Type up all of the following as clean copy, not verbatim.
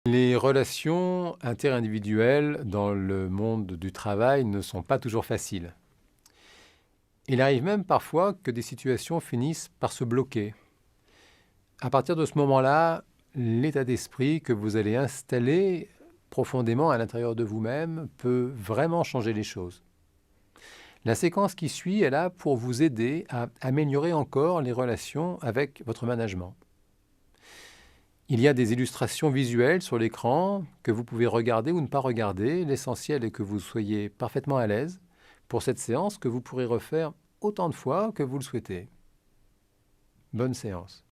Les relations interindividuelles dans le monde du travail ne sont pas toujours faciles. Il arrive même parfois que des situations finissent par se bloquer. À partir de ce moment-là, l'état d'esprit que vous allez installer profondément à l'intérieur de vous-même peut vraiment changer les choses. La séquence qui suit est là pour vous aider à améliorer encore les relations avec votre management. Il y a des illustrations visuelles sur l'écran que vous pouvez regarder ou ne pas regarder. L'essentiel est que vous soyez parfaitement à l'aise pour cette séance que vous pourrez refaire autant de fois que vous le souhaitez. Bonne séance.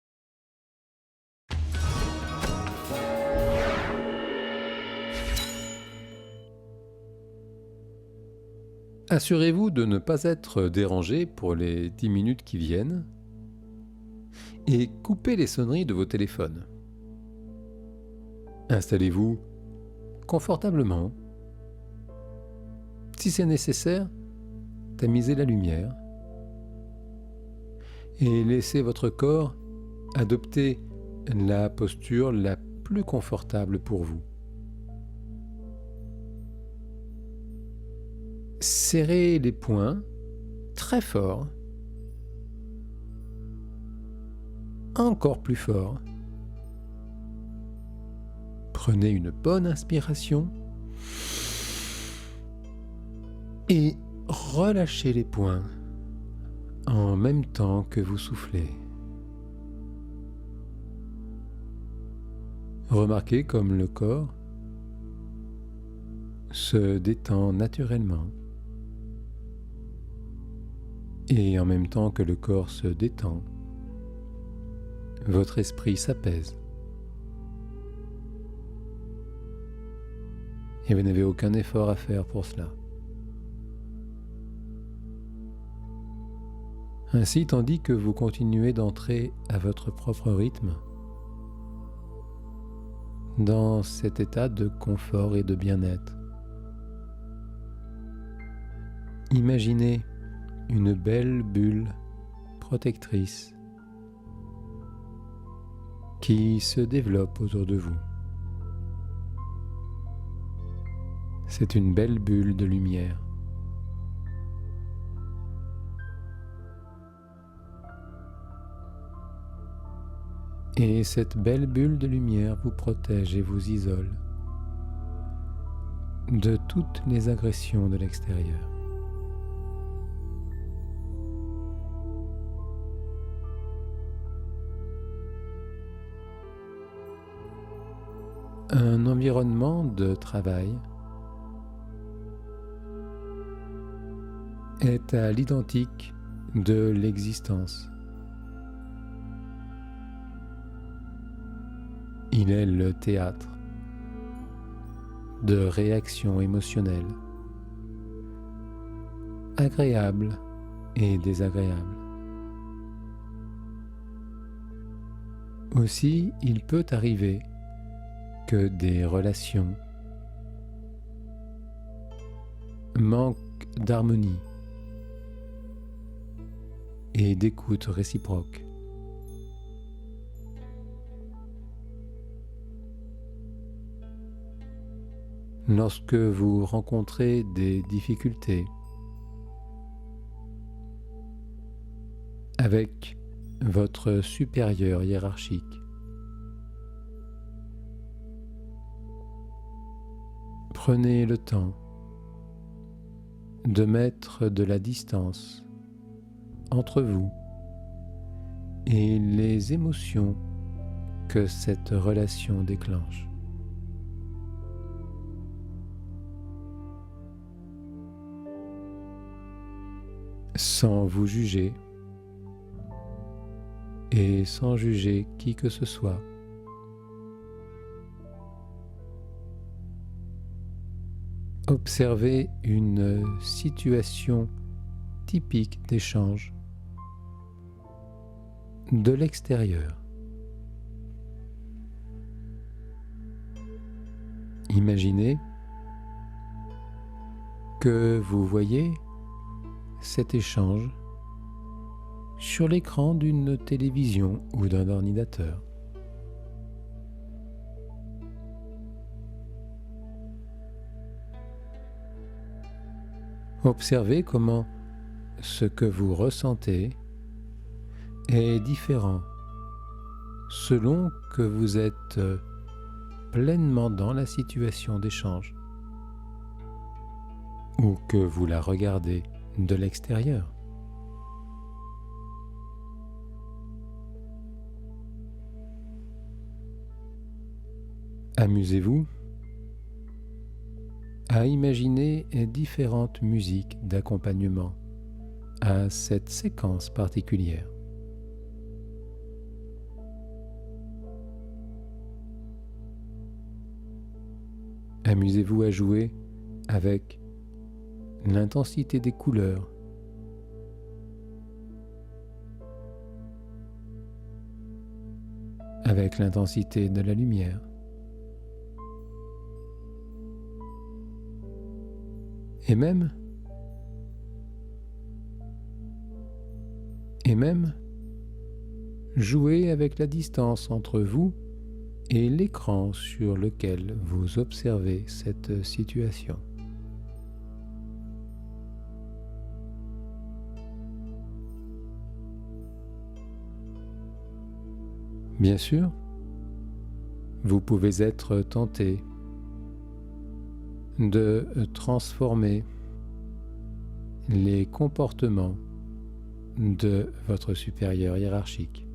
Assurez-vous de ne pas être dérangé pour les 10 minutes qui viennent et coupez les sonneries de vos téléphones. Installez-vous confortablement. Si c'est nécessaire, tamisez la lumière et laissez votre corps adopter la posture la plus confortable pour vous. Serrez les poings très fort, encore plus fort. Prenez une bonne inspiration et relâchez les poings en même temps que vous soufflez. Remarquez comme le corps se détend naturellement. Et en même temps que le corps se détend, votre esprit s'apaise. Et vous n'avez aucun effort à faire pour cela. Ainsi, tandis que vous continuez d'entrer à votre propre rythme, dans cet état de confort et de bien-être, imaginez une belle bulle protectrice qui se développe autour de vous. C'est une belle bulle de lumière. Et cette belle bulle de lumière vous protège et vous isole de toutes les agressions de l'extérieur. Un environnement de travail est à l'identique de l'existence. Il est le théâtre de réactions émotionnelles, agréables et désagréables. Aussi, il peut arriver que des relations manquent d'harmonie et d'écoute réciproque. Lorsque vous rencontrez des difficultés avec votre supérieur hiérarchique, prenez le temps de mettre de la distance entre vous et les émotions que cette relation déclenche. Sans vous juger et sans juger qui que ce soit. Observez une situation typique d'échange de l'extérieur. Imaginez que vous voyez cet échange sur l'écran d'une télévision ou d'un ordinateur. Observez comment ce que vous ressentez est différent selon que vous êtes pleinement dans la situation d'échange ou que vous la regardez de l'extérieur. Amusez-vous à imaginer différentes musiques d'accompagnement à cette séquence particulière. Amusez-vous à jouer avec l'intensité des couleurs, avec l'intensité de la lumière. Et même jouer avec la distance entre vous et l'écran sur lequel vous observez cette situation. Bien sûr, vous pouvez être tenté de transformer les comportements de votre supérieur hiérarchique.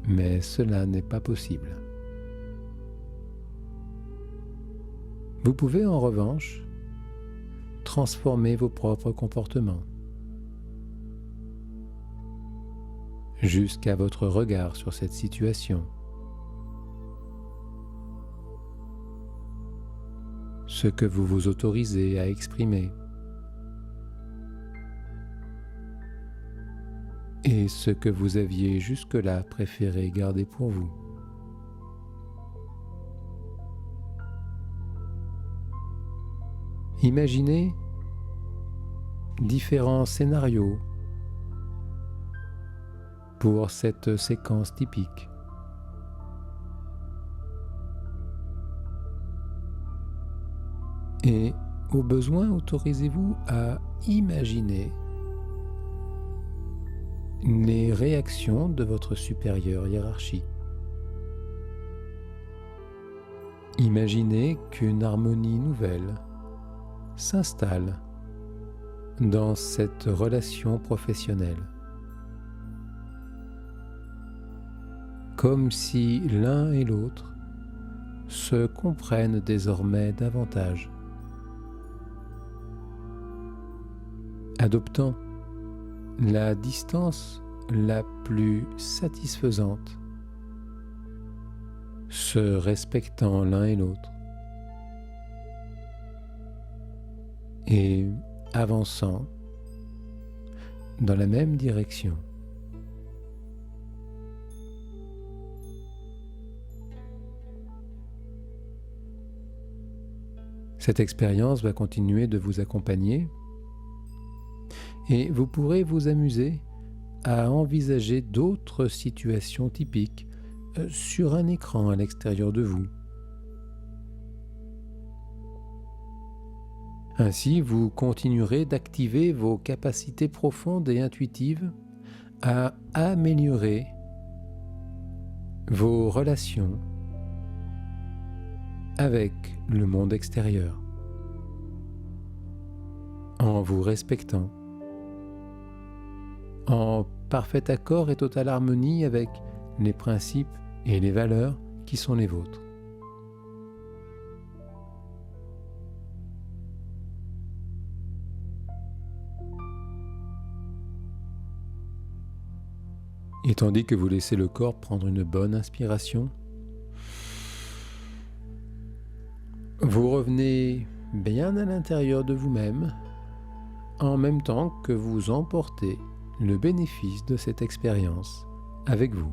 Mais cela n'est pas possible. Vous pouvez en revanche transformer vos propres comportements jusqu'à votre regard sur cette situation. Ce que vous vous autorisez à exprimer et ce que vous aviez jusque-là préféré garder pour vous. Imaginez différents scénarios pour cette séquence typique. Et au besoin, autorisez-vous à imaginer les réactions de votre supérieur hiérarchique. Imaginez qu'une harmonie nouvelle s'installe dans cette relation professionnelle, comme si l'un et l'autre se comprennent désormais davantage, adoptant la distance la plus satisfaisante, se respectant l'un et l'autre et avançant dans la même direction. Cette expérience va continuer de vous accompagner et vous pourrez vous amuser à envisager d'autres situations typiques sur un écran à l'extérieur de vous. Ainsi, vous continuerez d'activer vos capacités profondes et intuitives à améliorer vos relations avec le monde extérieur, en vous respectant, en parfait accord et totale harmonie avec les principes et les valeurs qui sont les vôtres. Et tandis que vous laissez le corps prendre une bonne inspiration, vous revenez bien à l'intérieur de vous-même, en même temps que vous emportez le bénéfice de cette expérience avec vous.